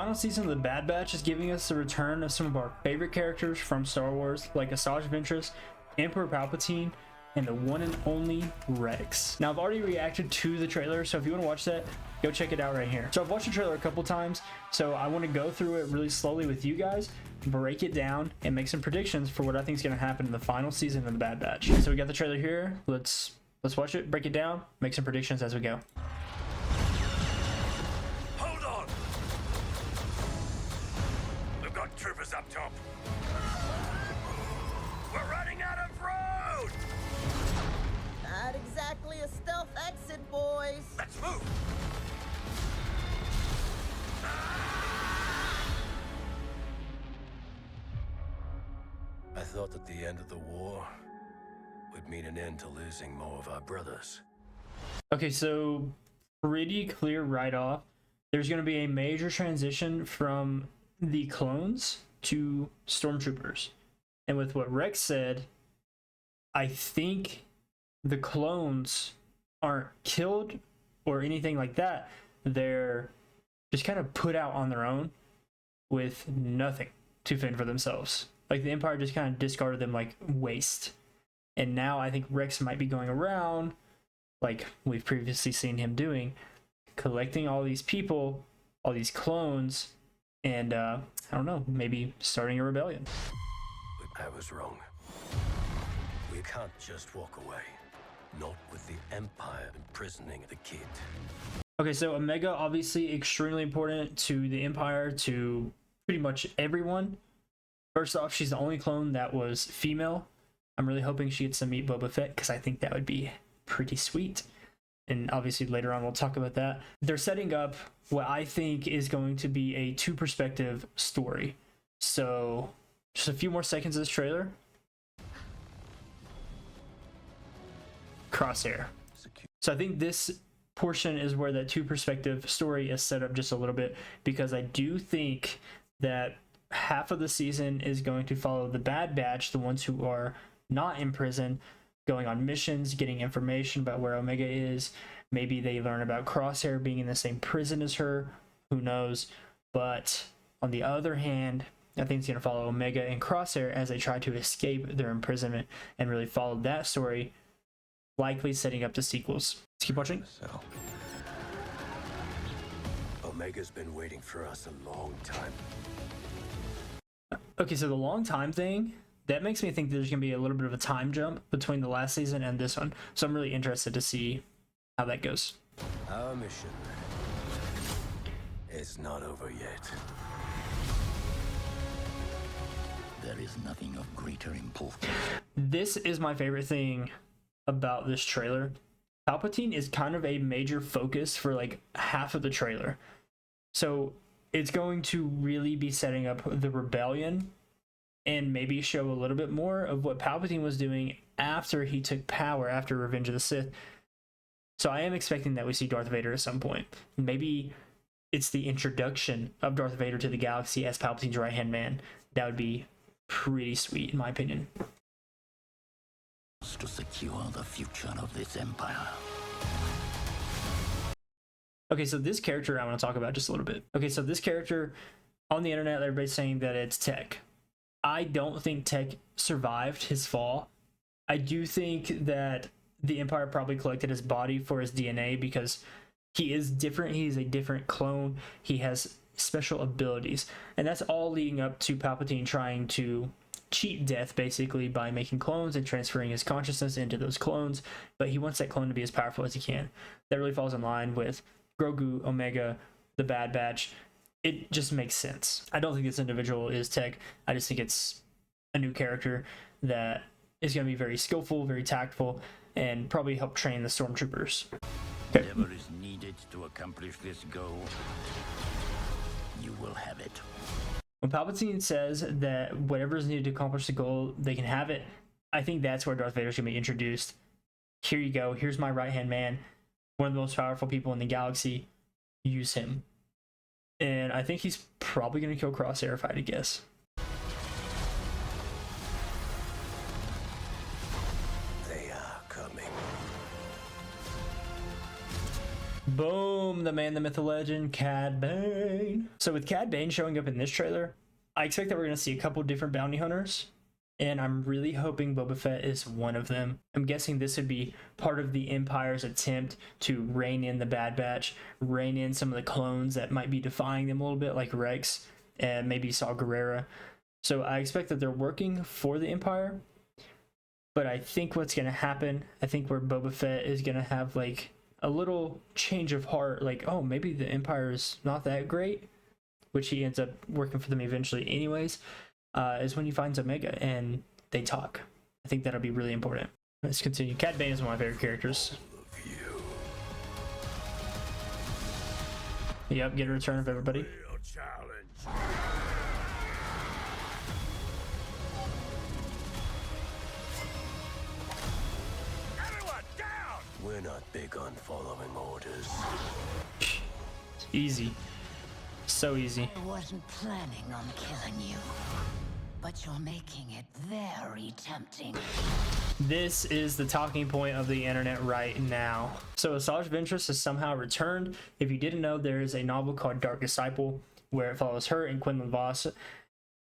final season of The Bad Batch is giving us the return of some of our favorite characters from Star Wars, like Asajj Ventress, Emperor Palpatine, and the one and only Rex. Now, I've already reacted to the trailer, so if you want to watch that, go check it out right here. So I've watched the trailer a couple times, so I want to go through it really slowly with you guys, break it down, and make some predictions for what I think is going to happen in the final season of The Bad Batch. So we got the trailer here. Let's watch it, break it down, make some predictions as we go. Hold on! We've got troopers up top. We're running out of road! Not exactly a stealth exit, boys. Let's move! I thought that the end of the war would mean an end to losing more of our brothers. Okay, so pretty clear right off, there's going to be a major transition from the clones to stormtroopers. And with what Rex said, I think the clones aren't killed or anything like that. They're just kind of put out on their own with nothing to fend for themselves. Like the Empire just kind of discarded them like waste. And now I think Rex might be going around, like we've previously seen him doing, collecting all these people, all these clones, and I don't know, maybe starting a rebellion. I was wrong. We can't just walk away. Not with the Empire imprisoning the kid. Okay, so Omega, obviously extremely important to the Empire, to pretty much everyone. First off, she's the only clone that was female. I'm really hoping she gets to meet Boba Fett, because I think that would be pretty sweet. And obviously later on we'll talk about that. They're setting up what I think is going to be a two-perspective story. So just a few more seconds of this trailer. Crosshair. So I think this portion is where that two-perspective story is set up just a little bit, because I do think that half of the season is going to follow the Bad Batch, the ones who are not in prison, going on missions, getting information about where Omega is. Maybe they learn about Crosshair being in the same prison as her, who knows. But on the other hand, I think it's going to follow Omega and Crosshair as they try to escape their imprisonment and really follow that story, likely setting up the sequels. Let's keep watching. Omega's been waiting for us a long time. Okay, so the long time thing, that makes me think there's going to be a little bit of a time jump between the last season and this one. So I'm really interested to see how that goes. Our mission is not over yet. There is nothing of greater importance. This is my favorite thing about this trailer. Palpatine is kind of a major focus for like half of the trailer. So it's going to really be setting up the rebellion and maybe show a little bit more of what Palpatine was doing after he took power, after Revenge of the Sith. So I am expecting that we see Darth Vader at some point. Maybe it's the introduction of Darth Vader to the galaxy as Palpatine's right-hand man. That would be pretty sweet, in my opinion. To secure the future of this empire. Okay, so this character I want to talk about just a little bit. Okay, so this character, on the internet, everybody's saying that it's Tech. I don't think Tech survived his fall. I do think that the Empire probably collected his body for his DNA because he is different. He's a different clone. He has special abilities. And that's all leading up to Palpatine trying to cheat death, basically, by making clones and transferring his consciousness into those clones. But he wants that clone to be as powerful as he can. That really falls in line with Grogu, Omega, the Bad Batch. It just makes sense. I don't think this individual is Tech. I just think it's a new character that is going to be very skillful, very tactful, and probably help train the stormtroopers. Okay. Whatever is needed to accomplish this goal, you will have it. When Palpatine says that whatever is needed to accomplish the goal, they can have it, I think that's where Darth Vader's going to be introduced. Here you go. Here's my right-hand man. One of the most powerful people in the galaxy. Use him. And I think he's probably going to kill Crosshair, if I had to guess. They are coming. Boom. boom, the man, the myth, the legend, Cad Bane. So with Cad Bane showing up in this trailer, I expect that we're going to see a couple different bounty hunters, and I'm really hoping Boba Fett is one of them. I'm guessing this would be part of the Empire's attempt to rein in the Bad Batch, rein in some of the clones that might be defying them a little bit, like Rex and maybe Saw Gerrera. So I expect that they're working for the Empire, but I think what's going to happen, I think where Boba Fett is going to have like a little change of heart, like, oh, maybe the Empire is not that great, which he ends up working for them eventually anyways, is when he finds Omega and they talk. I think that'll be really important. Let's continue. Cad Bane is one of my favorite characters. Yep, get a return of everybody. We're not big on following orders. Easy. So easy. I wasn't planning on killing you, but you're making it very tempting. This is the talking point of the internet right now. So Asajj Ventress has somehow returned. If you didn't know, there is a novel called Dark Disciple where it follows her and Quinlan Vos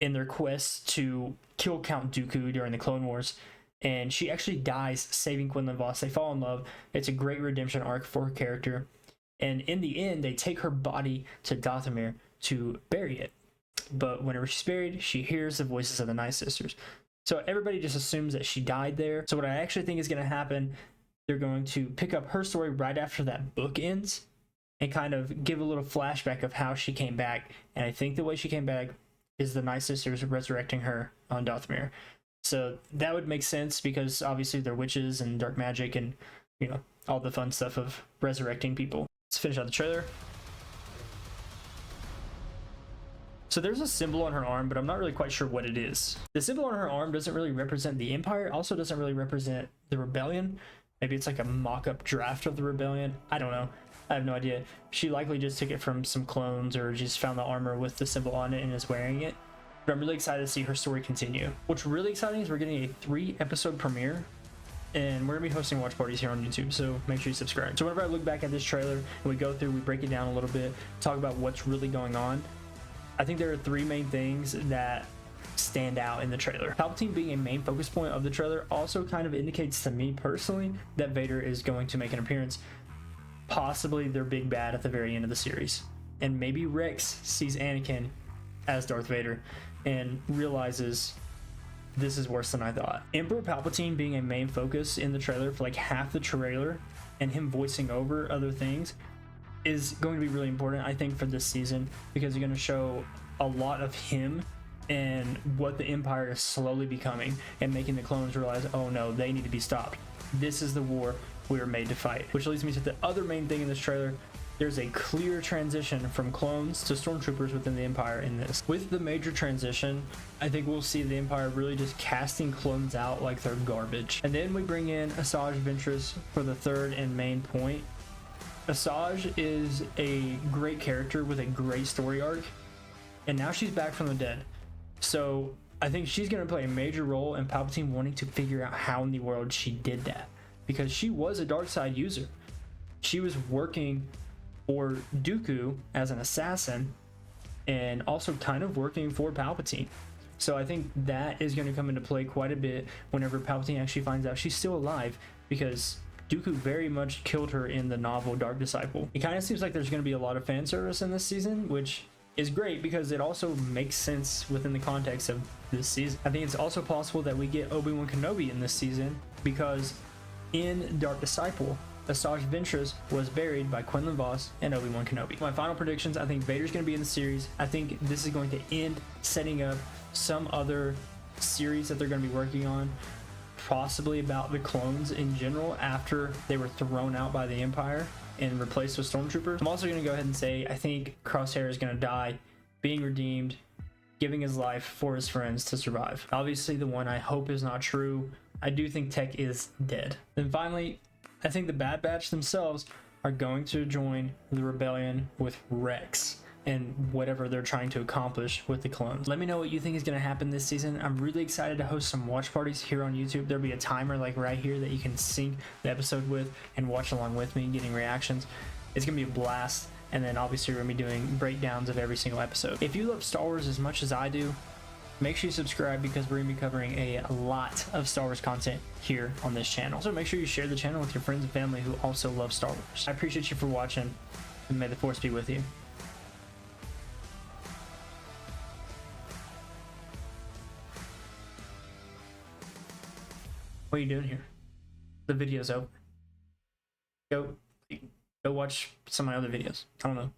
in their quest to kill Count Dooku during the Clone Wars. And she actually dies saving Quinlan Vos. They fall in love. It's a great redemption arc for her character. And in the end, they take her body to Dathomir to bury it. But whenever she's buried, she hears the voices of the Night Sisters. So everybody just assumes that she died there. So what I actually think is going to happen, they're going to pick up her story right after that book ends and kind of give a little flashback of how she came back. And I think the way she came back is the Night Sisters resurrecting her on Dathomir. So that would make sense because obviously they're witches and dark magic and, you know, all the fun stuff of resurrecting people. Let's finish out the trailer. So there's a symbol on her arm, but I'm not really quite sure what it is. The symbol on her arm doesn't really represent the Empire, also doesn't really represent the Rebellion. Maybe it's like a mock-up draft of the Rebellion. I don't know. I have no idea. She likely just took it from some clones or just found the armor with the symbol on it and is wearing it. But I'm really excited to see her story continue. What's really exciting is we're getting a 3-episode premiere, and we're gonna be hosting watch parties here on YouTube, so make sure you subscribe. So whenever I look back at this trailer and we go through, we break it down a little bit, talk about what's really going on, I think there are 3 main things that stand out in the trailer. Palpatine being a main focus point of the trailer also kind of indicates to me personally that Vader is going to make an appearance, possibly their big bad at the very end of the series. And maybe Rex sees Anakin as Darth Vader and realizes this is worse than I thought. Emperor Palpatine being a main focus in the trailer for like half the trailer and him voicing over other things is going to be really important, I think, for this season, because you're going to show a lot of him and what the Empire is slowly becoming and making the clones realize, oh no, they need to be stopped. This is the war we were made to fight. Which leads me to the other main thing in this trailer. There's a clear transition from clones to stormtroopers within the Empire in this. With the major transition, I think we'll see the Empire really just casting clones out like they're garbage. And then we bring in Asajj Ventress for the third and main point. Asajj is a great character with a great story arc, and now she's back from the dead. So I think she's going to play a major role in Palpatine wanting to figure out how in the world she did that, because she was a dark side user. She was working for Dooku as an assassin and also kind of working for Palpatine. So I think that is going to come into play quite a bit whenever Palpatine actually finds out she's still alive, because Dooku very much killed her in the novel Dark Disciple. It kind of seems like there's going to be a lot of fan service in this season, which is great because it also makes sense within the context of this season. I think it's also possible that we get Obi-Wan Kenobi in this season, because in Dark Disciple, Asajj Ventress was buried by Quinlan Vos and Obi-Wan Kenobi. My final predictions, I think Vader's going to be in the series. I think this is going to end setting up some other series that they're going to be working on, possibly about the clones in general after they were thrown out by the Empire and replaced with stormtroopers. I'm also going to go ahead and say I think Crosshair is going to die, being redeemed, giving his life for his friends to survive. Obviously, the one I hope is not true. I do think Tech is dead. Then finally, I think the Bad Batch themselves are going to join the rebellion with Rex and whatever they're trying to accomplish with the clones. Let me know what you think is going to happen this season. I'm really excited to host some watch parties here on YouTube. There'll be a timer like right here that you can sync the episode with and watch along with me, getting reactions. It's gonna be a blast. And then obviously we're gonna be doing breakdowns of every single episode. If you love Star Wars as much as I do, make sure you subscribe because we're gonna be covering a lot of Star Wars content here on this channel. So make sure you share the channel with your friends and family who also love Star Wars. I appreciate you for watching, and may the Force be with you. What are you doing here? The video's over. Go watch some of my other videos. I don't know.